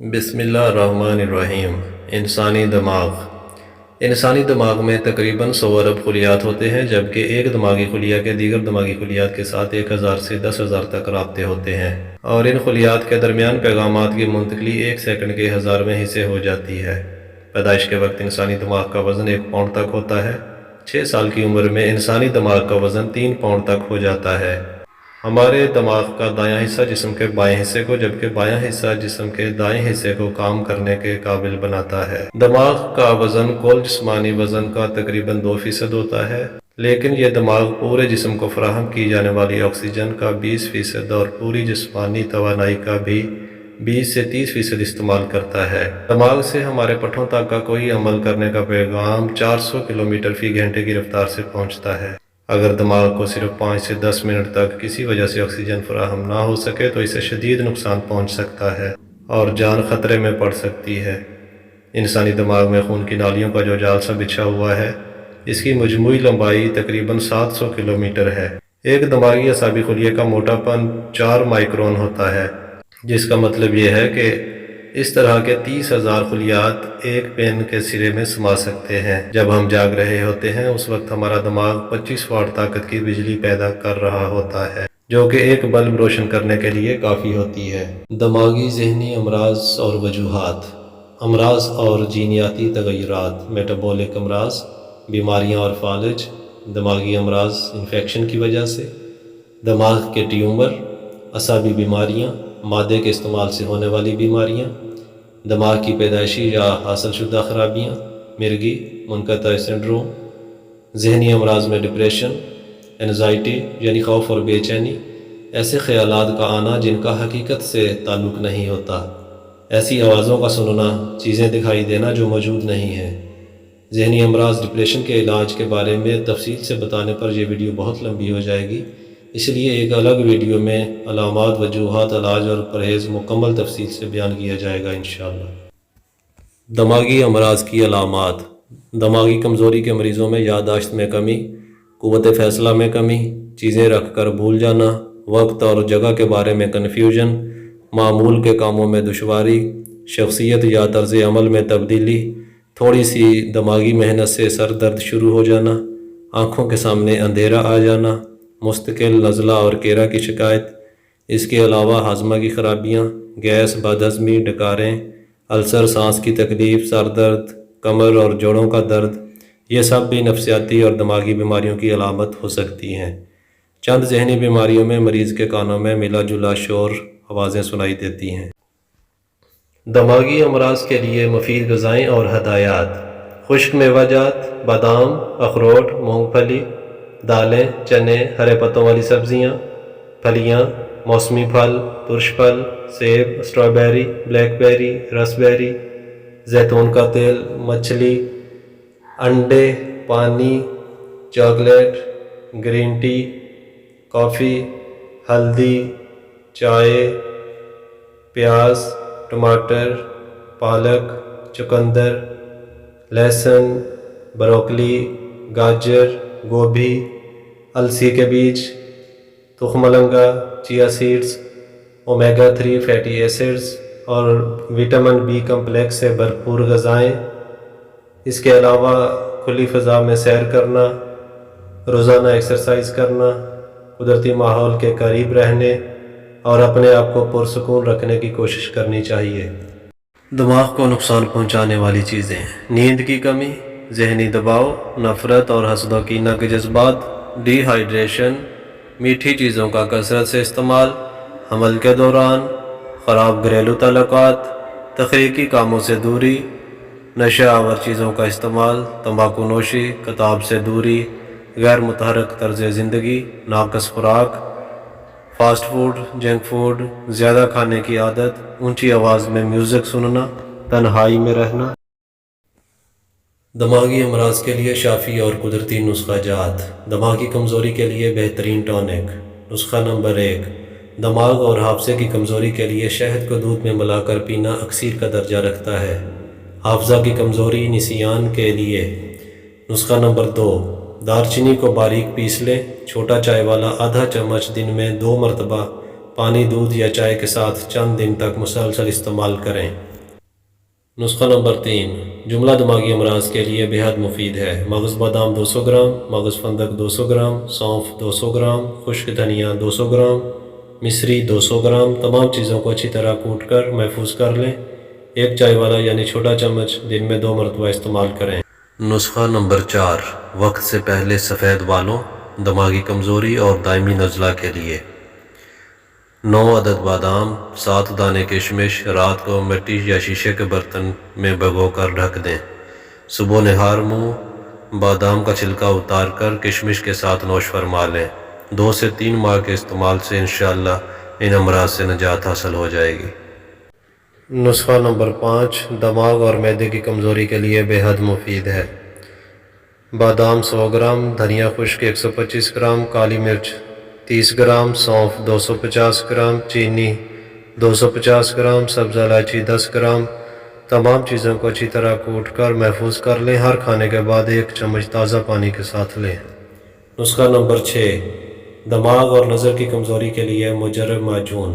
بسم اللہ الرحمن الرحیم۔ انسانی دماغ میں تقریباً 100 ارب خلیات ہوتے ہیں، جبکہ ایک دماغی خلیہ کے دیگر دماغی خلیات کے ساتھ 1000 سے 10,000 تک رابطے ہوتے ہیں، اور ان خلیات کے درمیان پیغامات کی منتقلی 1 سیکنڈ کے 1000ویں حصے ہو جاتی ہے۔ پیدائش کے وقت انسانی دماغ کا وزن 1 پاؤنڈ تک ہوتا ہے۔ 6 سال کی عمر میں انسانی دماغ کا وزن 3 پاؤنڈ تک ہو جاتا ہے۔ ہمارے دماغ کا دایاں حصہ جسم کے بائیں حصے کو، جبکہ بایاں حصہ جسم کے دائیں حصے کو کام کرنے کے قابل بناتا ہے۔ دماغ کا وزن کل جسمانی وزن کا تقریباً 2% ہوتا ہے، لیکن یہ دماغ پورے جسم کو فراہم کی جانے والی آکسیجن کا 20% اور پوری جسمانی توانائی کا بھی 20 سے 30% استعمال کرتا ہے۔ دماغ سے ہمارے پٹھوں تک کا کوئی عمل کرنے کا پیغام 400 کلومیٹر فی گھنٹے کی رفتار سے پہنچتا ہے۔ اگر دماغ کو صرف 5 سے 10 منٹ تک کسی وجہ سے آکسیجن فراہم نہ ہو سکے تو اسے شدید نقصان پہنچ سکتا ہے اور جان خطرے میں پڑ سکتی ہے۔ انسانی دماغ میں خون کی نالیوں کا جو جال سا بچھا ہوا ہے، اس کی مجموعی لمبائی تقریباً 700 کلومیٹر ہے۔ ایک دماغی اعصابی خلیے کا موٹا پن 4 مائکرون ہوتا ہے، جس کا مطلب یہ ہے کہ اس طرح کے 30,000 خلیات ایک پین کے سرے میں سما سکتے ہیں۔ جب ہم جاگ رہے ہوتے ہیں اس وقت ہمارا دماغ 25 واٹ طاقت کی بجلی پیدا کر رہا ہوتا ہے، جو کہ ایک بلب روشن کرنے کے لیے کافی ہوتی ہے۔ دماغی ذہنی امراض اور وجوہات۔ امراض اور جینیاتی تغیرات، میٹابولک امراض، بیماریاں اور فالج۔ دماغی امراض انفیکشن کی وجہ سے، دماغ کے ٹیومر، اعصابی بیماریاں، مادے کے استعمال سے ہونے والی بیماریاں، دماغ کی پیدائشی یا حاصل شدہ خرابیاں، مرگی، منقطع سنڈروم۔ ذہنی امراض میں ڈپریشن، انزائٹی یعنی خوف اور بے چینی، ایسے خیالات کا آنا جن کا حقیقت سے تعلق نہیں ہوتا، ایسی آوازوں کا سننا، چیزیں دکھائی دینا جو موجود نہیں ہیں۔ ذہنی امراض ڈپریشن کے علاج کے بارے میں تفصیل سے بتانے پر یہ ویڈیو بہت لمبی ہو جائے گی، اس لیے ایک الگ ویڈیو میں علامات، وجوہات، علاج اور پرہیز مکمل تفصیل سے بیان کیا جائے گا انشاءاللہ۔ دماغی امراض کی علامات۔ دماغی کمزوری کے مریضوں میں یادداشت میں کمی، قوت فیصلہ میں کمی، چیزیں رکھ کر بھول جانا، وقت اور جگہ کے بارے میں کنفیوژن، معمول کے کاموں میں دشواری، شخصیت یا طرز عمل میں تبدیلی، تھوڑی سی دماغی محنت سے سر درد شروع ہو جانا، آنکھوں کے سامنے اندھیرا آ جانا، مستقل نزلہ اور کیرا کی شکایت۔ اس کے علاوہ ہاضمہ کی خرابیاں، گیس، بد ہضمی، ڈکاریں، السر، سانس کی تکلیف، سر درد، کمر اور جوڑوں کا درد، یہ سب بھی نفسیاتی اور دماغی بیماریوں کی علامت ہو سکتی ہیں۔ چند ذہنی بیماریوں میں مریض کے کانوں میں ملا جلا شور، آوازیں سنائی دیتی ہیں۔ دماغی امراض کے لیے مفید غذائیں اور ہدایات۔ خشک میوہ جات، بادام، اخروٹ، مونگ پھلی، دالیں، چنے، ہرے پتوں والی سبزیاں، پھلیاں، موسمی پھل، ترش پھل، سیب، اسٹرابیری، بلیک بیری، رس بیری، زیتون کا تیل، مچھلی، انڈے، پانی، چاکلیٹ، گرین ٹی، کافی، ہلدی، چائے، پیاز، ٹماٹر، پالک، چقندر، لہسن، بروکلی، گاجر، گوبھی، السی کے بیج، تخم مرنگا، چیا سیڈز، اومیگا 3 فیٹی ایسڈز اور وٹامن بی کمپلیکس سے بھرپور غذائیں۔ اس کے علاوہ کھلی فضا میں سیر کرنا، روزانہ ایکسرسائز کرنا، قدرتی ماحول کے قریب رہنے اور اپنے آپ کو پرسکون رکھنے کی کوشش کرنی چاہیے۔ دماغ کو نقصان پہنچانے والی چیزیں۔ نیند کی کمی، ذہنی دباؤ، نفرت اور حسد و کینہ کے جذبات، ڈی ہائیڈریشن، میٹھی چیزوں کا کثرت سے استعمال، حمل کے دوران، خراب گھریلو تعلقات، تخلیقی کاموں سے دوری، نشہ آور چیزوں کا استعمال، تمباکو نوشی، کتاب سے دوری، غیر متحرک طرز زندگی، ناقص خوراک، فاسٹ فوڈ، جنک فوڈ، زیادہ کھانے کی عادت، اونچی آواز میں میوزک سننا، تنہائی میں رہنا۔ دماغی امراض کے لیے شافی اور قدرتی نسخہ جات۔ دماغی کمزوری کے لیے بہترین ٹونک۔ نسخہ نمبر 1، دماغ اور حافظے کی کمزوری کے لیے شہد کو دودھ میں ملا کر پینا اکسیر کا درجہ رکھتا ہے۔ حافظہ کی کمزوری، نسیان کے لیے۔ نسخہ نمبر 2، دار چینی کو باریک پیس لیں، چھوٹا چائے والا آدھا چمچ دن میں 2 مرتبہ پانی، دودھ یا چائے کے ساتھ چند دن تک مسلسل استعمال کریں۔ نسخہ نمبر 3، جملہ دماغی امراض کے لیے بے حد مفید ہے۔ مغز بادام 200 گرام، مغز فندق 200 گرام، سونف 200 گرام، خشک دھنیا 200 گرام، مصری 200 گرام، تمام چیزوں کو اچھی طرح کوٹ کر محفوظ کر لیں۔ ایک چائے والا یعنی چھوٹا چمچ دن میں 2 مرتبہ استعمال کریں۔ نسخہ نمبر 4، وقت سے پہلے سفید بالوں، دماغی کمزوری اور دائمی نزلہ کے لیے۔ 9 عدد بادام، 7 دانے کشمش رات کو مٹی یا شیشے کے برتن میں بھگو کر ڈھک دیں۔ صبح نہار منہ بادام کا چھلکا اتار کر کشمش کے ساتھ نوش فرما لیں۔ 2 سے 3 ماہ کے استعمال سے انشاءاللہ ان امراض سے نجات حاصل ہو جائے گی۔ نسخہ نمبر 5، دماغ اور معدے کی کمزوری کے لیے بے حد مفید ہے۔ بادام 100 گرام، دھنیا خشک 125 گرام، کالی مرچ 30 گرام، سونف 250 گرام، چینی 250 گرام، سبز الائچی 10 گرام، تمام چیزوں کو اچھی طرح کوٹ کر محفوظ کر لیں۔ ہر کھانے کے بعد 1 چمچ تازہ پانی کے ساتھ لیں۔ نسخہ نمبر 6، دماغ اور نظر کی کمزوری کے لیے مجرب معجون۔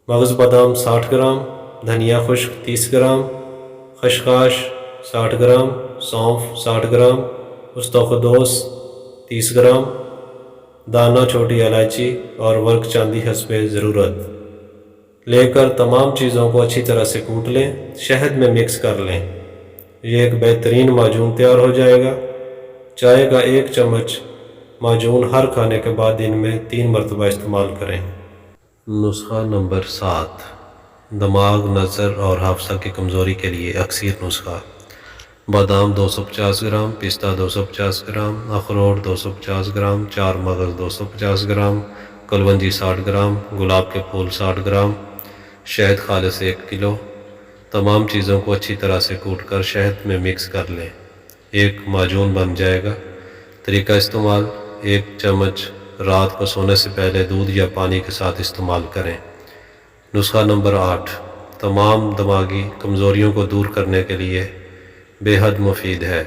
مغز بادام 60 گرام، دھنیا خشک 30 گرام، خشخاش 60 گرام، سونف 60 گرام، استوخدوس 30 گرام، دانہ چھوٹی الائچی اور ورق چاندی حسب ضرورت لے کر تمام چیزوں کو اچھی طرح سے کوٹ لیں۔ شہد میں مکس کر لیں۔ یہ ایک بہترین معجون تیار ہو جائے گا۔ چائے کا 1 چمچ معجون ہر کھانے کے بعد دن میں 3 مرتبہ استعمال کریں۔ نسخہ نمبر 7، دماغ، نظر اور حافظہ کی کمزوری کے لیے اکثیر نسخہ۔ بادام 250 گرام، پستہ 250 گرام، اخروٹ 250 گرام، 4 مغز 250 گرام، کلونجی 60 گرام، گلاب کے پھول 60 گرام، شہد خالص 1 کلو۔ تمام چیزوں کو اچھی طرح سے کوٹ کر شہد میں مکس کر لیں۔ ایک معجون بن جائے گا۔ طریقہ استعمال: 1 چمچ رات کو سونے سے پہلے دودھ یا پانی کے ساتھ استعمال کریں۔ نسخہ نمبر 8، تمام دماغی کمزوریوں کو دور کرنے کے لیے بے حد مفید ہے۔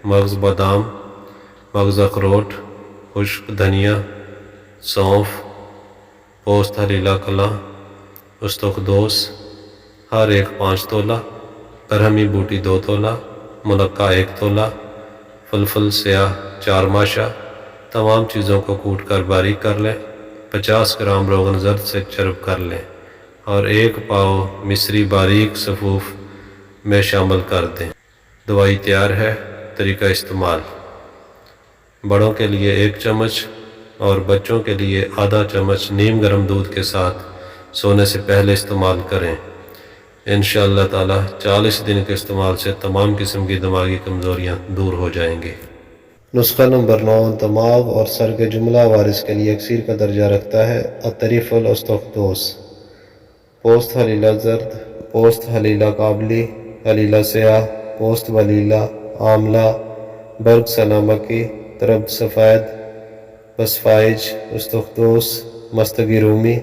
مغز بادام، مغز اخروٹ، خشک دھنیا، سونف، پوست ہلیلا کلاں، استوخدوس ہر ایک 5 تولہ، برہمی بوٹی 2 تولہ، منقع 1 تولہ، فلفل سیاہ 4 ماشا۔ تمام چیزوں کو کوٹ کر باریک کر لیں۔ 50 گرام روغن زرد سے چرب کر لیں اور 1 پاؤ مصری باریک صفوف میں شامل کر دیں۔ دوائی تیار ہے۔ طریقہ استعمال: بڑوں کے لیے 1 چمچ اور بچوں کے لیے آدھا چمچ نیم گرم دودھ کے ساتھ سونے سے پہلے استعمال کریں۔ انشاءاللہ تعالی 40 دن کے استعمال سے تمام قسم کی دماغی کمزوریاں دور ہو جائیں گی۔ نسخہ نمبر 9، دماغ اور سر کے جملہ وارث کے لیے اکثیر کا درجہ رکھتا ہے۔ الطریف الاستوخدوس، پوست ہلیلا زرد، پوست ہلیلا قابلی، ہلیلا سیاہ، پوست ولیلا، آملہ، برگ سنامکی، تربت سفید، بسفائج، استوخدوس، مستگی رومی،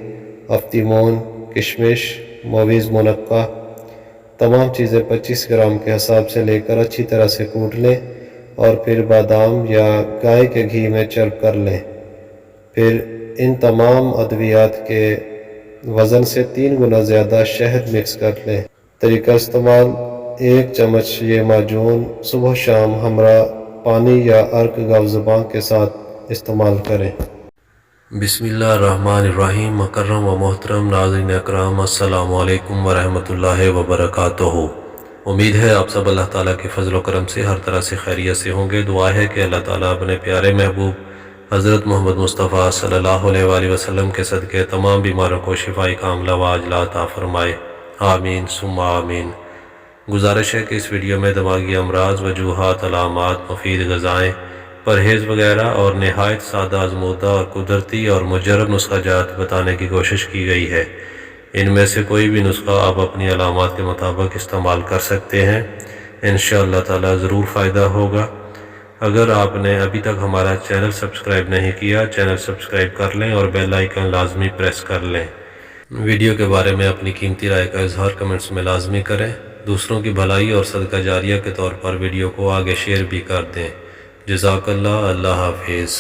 افتیمون، کشمش، مویز منقع۔ تمام چیزیں 25 گرام کے حساب سے لے کر اچھی طرح سے کوٹ لیں اور پھر بادام یا گائے کے گھی میں چرب کر لیں۔ پھر ان تمام ادویات کے وزن سے 3 گنا زیادہ شہد مکس کر لیں۔ طریقہ استعمال: 1 چمچ یہ معجون صبح شام ہمراہ پانی یا عرق گاو زبان کے ساتھ استعمال کریں۔ بسم اللہ الرحمن الرحیم۔ مکرم و محترم ناظرین اکرام، السلام علیکم ورحمۃ اللہ وبرکاتہ۔ امید ہے آپ سب اللہ تعالیٰ کے فضل و کرم سے ہر طرح سے خیریت سے ہوں گے۔ دعا ہے کہ اللہ تعالیٰ اپنے پیارے محبوب حضرت محمد مصطفیٰ صلی اللہ علیہ وآلہ وسلم کے صدقے تمام بیماروں کو شفائی کاملہ و عاجلہ عطا فرمائے، آمین ثم آمین۔ گزارش ہے کہ اس ویڈیو میں دماغی امراض، وجوہات، علامات، مفید غذائیں، پرہیز وغیرہ اور نہایت سادہ آزمودہ اور قدرتی اور مجرب نسخہ جات بتانے کی کوشش کی گئی ہے۔ ان میں سے کوئی بھی نسخہ آپ اپنی علامات کے مطابق استعمال کر سکتے ہیں۔ انشاءاللہ تعالی ضرور فائدہ ہوگا۔ اگر آپ نے ابھی تک ہمارا چینل سبسکرائب نہیں کیا، چینل سبسکرائب کر لیں اور بیل آئیکن لازمی پریس کر لیں۔ ویڈیو کے بارے میں اپنی قیمتی رائے کا اظہار کمنٹس میں لازمی کریں۔ دوسروں کی بھلائی اور صدقہ جاریہ کے طور پر ویڈیو کو آگے شیئر بھی کر دیں۔ جزاک اللہ۔ اللہ حافظ۔